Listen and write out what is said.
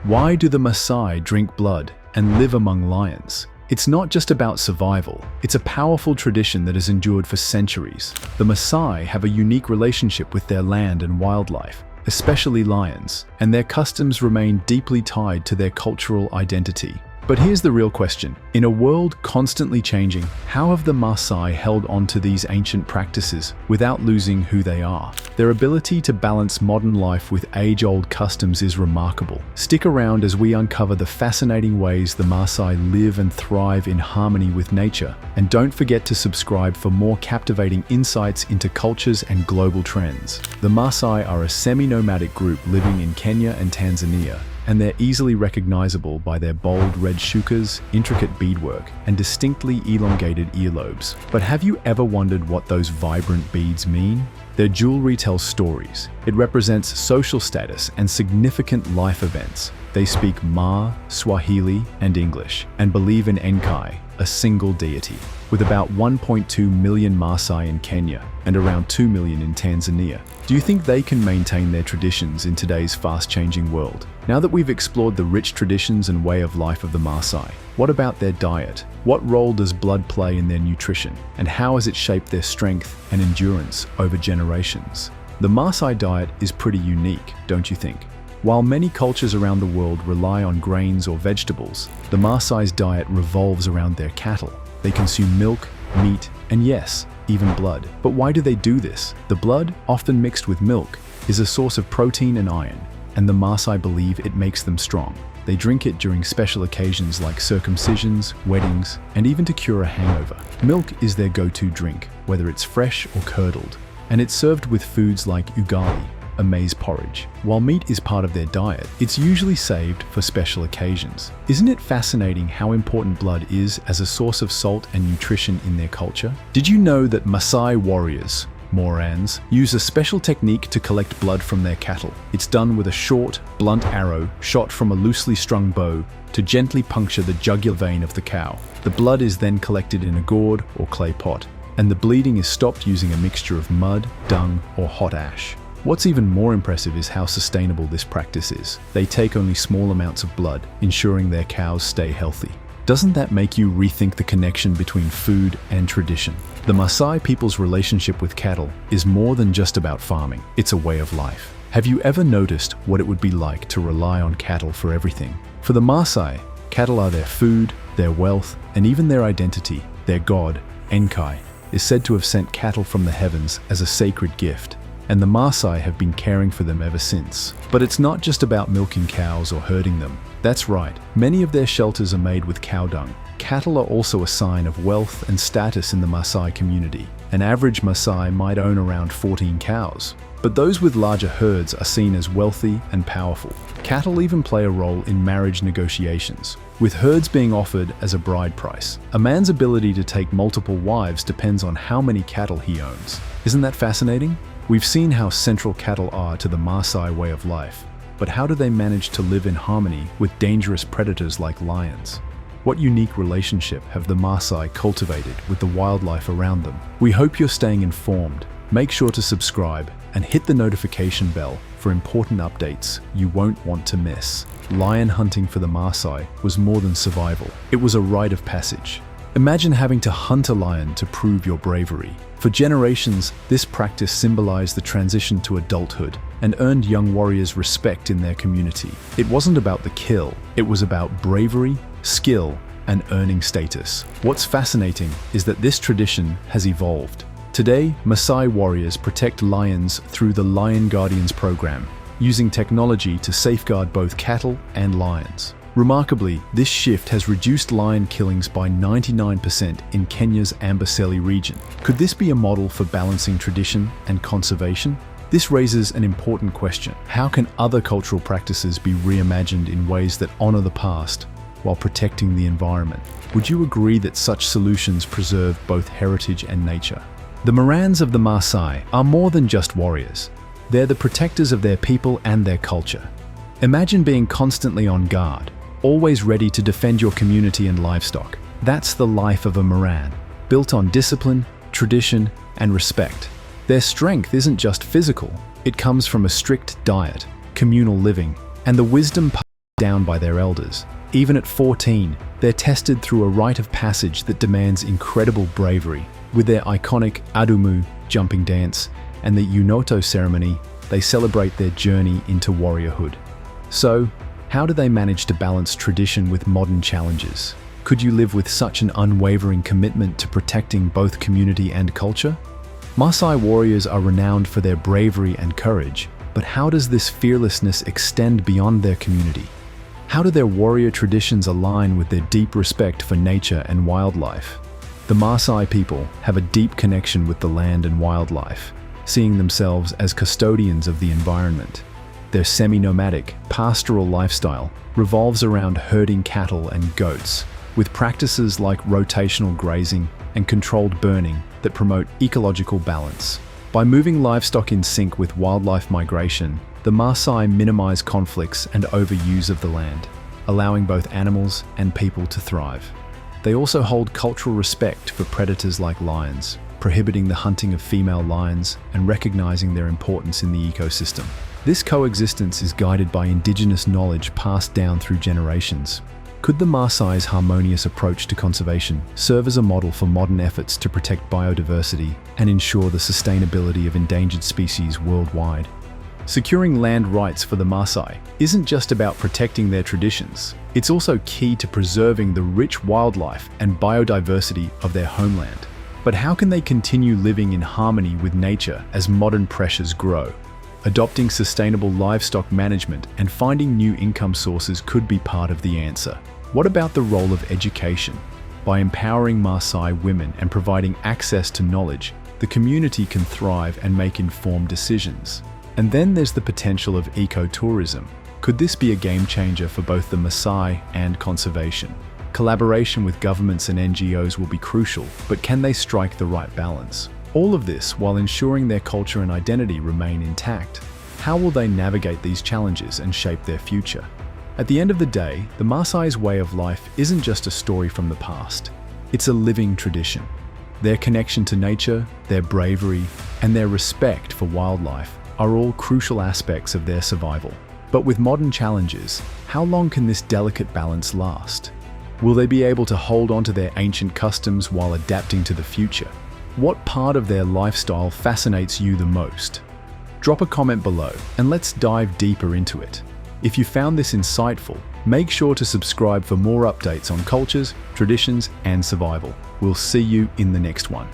Why do the Maasai drink blood and live among lions? It's not just about survival, it's a powerful tradition that has endured for centuries. The Maasai have a unique relationship with their land and wildlife, especially lions, and their customs remain deeply tied to their cultural identity. But here's the real question. In a world constantly changing, how have the Maasai held on to these ancient practices without losing who they are? Their ability to balance modern life with age-old customs is remarkable. Stick around as we uncover the fascinating ways the Maasai live and thrive in harmony with nature. And don't forget to subscribe for more captivating insights into cultures and global trends. The Maasai are a semi-nomadic group living in Kenya and Tanzania, and they're easily recognizable by their bold red shukas, intricate beadwork, and distinctly elongated earlobes. But have you ever wondered what those vibrant beads mean? Their jewelry tells stories. It represents social status and significant life events. They speak Ma, Swahili, and English, and believe in Enkai, a single deity. With about 1.2 million Maasai in Kenya and around 2 million in Tanzania, do you think they can maintain their traditions in today's fast-changing world? Now that we've explored the rich traditions and way of life of the Maasai, what about their diet? What role does blood play in their nutrition? And how has it shaped their strength and endurance over generations? The Maasai diet is pretty unique, don't you think? While many cultures around the world rely on grains or vegetables, the Maasai's diet revolves around their cattle. They consume milk, meat, and yes, even blood. But why do they do this? The blood, often mixed with milk, is a source of protein and iron, and the Maasai believe it makes them strong. They drink it during special occasions like circumcisions, weddings, and even to cure a hangover. Milk is their go-to drink, whether it's fresh or curdled, and it's served with foods like ugali, a maize porridge. While meat is part of their diet, it's usually saved for special occasions. Isn't it fascinating how important blood is as a source of salt and nutrition in their culture? Did you know that Maasai warriors, Morans, use a special technique to collect blood from their cattle? It's done with a short, blunt arrow shot from a loosely strung bow to gently puncture the jugular vein of the cow. The blood is then collected in a gourd or clay pot, and the bleeding is stopped using a mixture of mud, dung, or hot ash. What's even more impressive is how sustainable this practice is. They take only small amounts of blood, ensuring their cows stay healthy. Doesn't that make you rethink the connection between food and tradition? The Maasai people's relationship with cattle is more than just about farming. It's a way of life. Have you ever noticed what it would be like to rely on cattle for everything? For the Maasai, cattle are their food, their wealth, and even their identity. Their god, Enkai, is said to have sent cattle from the heavens as a sacred gift, and the Maasai have been caring for them ever since. But it's not just about milking cows or herding them. That's right, many of their shelters are made with cow dung. Cattle are also a sign of wealth and status in the Maasai community. An average Maasai might own around 14 cows, but those with larger herds are seen as wealthy and powerful. Cattle even play a role in marriage negotiations, with herds being offered as a bride price. A man's ability to take multiple wives depends on how many cattle he owns. Isn't that fascinating? We've seen how central cattle are to the Maasai way of life, but how do they manage to live in harmony with dangerous predators like lions? What unique relationship have the Maasai cultivated with the wildlife around them? We hope you're staying informed. Make sure to subscribe and hit the notification bell for important updates you won't want to miss. Lion hunting for the Maasai was more than survival. It was a rite of passage. Imagine having to hunt a lion to prove your bravery. For generations, this practice symbolized the transition to adulthood and earned young warriors respect in their community. It wasn't about the kill, it was about bravery, skill, and earning status. What's fascinating is that this tradition has evolved. Today, Maasai warriors protect lions through the Lion Guardians program, using technology to safeguard both cattle and lions. Remarkably, this shift has reduced lion killings by 99% in Kenya's Amboseli region. Could this be a model for balancing tradition and conservation? This raises an important question. How can other cultural practices be reimagined in ways that honor the past while protecting the environment? Would you agree that such solutions preserve both heritage and nature? The Morans of the Maasai are more than just warriors. They're the protectors of their people and their culture. Imagine being constantly on guard, always ready to defend your community and livestock. That's the life of a Moran, built on discipline, tradition, and respect. Their strength isn't just physical, it comes from a strict diet, communal living, and the wisdom down by their elders. Even at 14, they're tested through a rite of passage that demands incredible bravery. With their iconic Adumu jumping dance and the Unoto ceremony, they celebrate their journey into warriorhood. So, how do they manage to balance tradition with modern challenges? Could you live with such an unwavering commitment to protecting both community and culture? Maasai warriors are renowned for their bravery and courage, but how does this fearlessness extend beyond their community? How do their warrior traditions align with their deep respect for nature and wildlife? The Maasai people have a deep connection with the land and wildlife, seeing themselves as custodians of the environment. Their semi-nomadic, pastoral lifestyle revolves around herding cattle and goats, with practices like rotational grazing and controlled burning that promote ecological balance. By moving livestock in sync with wildlife migration, the Maasai minimize conflicts and overuse of the land, allowing both animals and people to thrive. They also hold cultural respect for predators like lions, prohibiting the hunting of female lions and recognizing their importance in the ecosystem. This coexistence is guided by indigenous knowledge passed down through generations. Could the Maasai's harmonious approach to conservation serve as a model for modern efforts to protect biodiversity and ensure the sustainability of endangered species worldwide? Securing land rights for the Maasai isn't just about protecting their traditions, it's also key to preserving the rich wildlife and biodiversity of their homeland. But how can they continue living in harmony with nature as modern pressures grow? Adopting sustainable livestock management and finding new income sources could be part of the answer. What about the role of education? By empowering Maasai women and providing access to knowledge, the community can thrive and make informed decisions. And then there's the potential of ecotourism. Could this be a game changer for both the Maasai and conservation? Collaboration with governments and NGOs will be crucial, but can they strike the right balance? All of this while ensuring their culture and identity remain intact. How will they navigate these challenges and shape their future? At the end of the day, the Maasai's way of life isn't just a story from the past. It's a living tradition. Their connection to nature, their bravery, and their respect for wildlife are all crucial aspects of their survival. But with modern challenges, how long can this delicate balance last? Will they be able to hold on to their ancient customs while adapting to the future? What part of their lifestyle fascinates you the most? Drop a comment below and let's dive deeper into it. If you found this insightful, make sure to subscribe for more updates on cultures, traditions, and survival. We'll see you in the next one.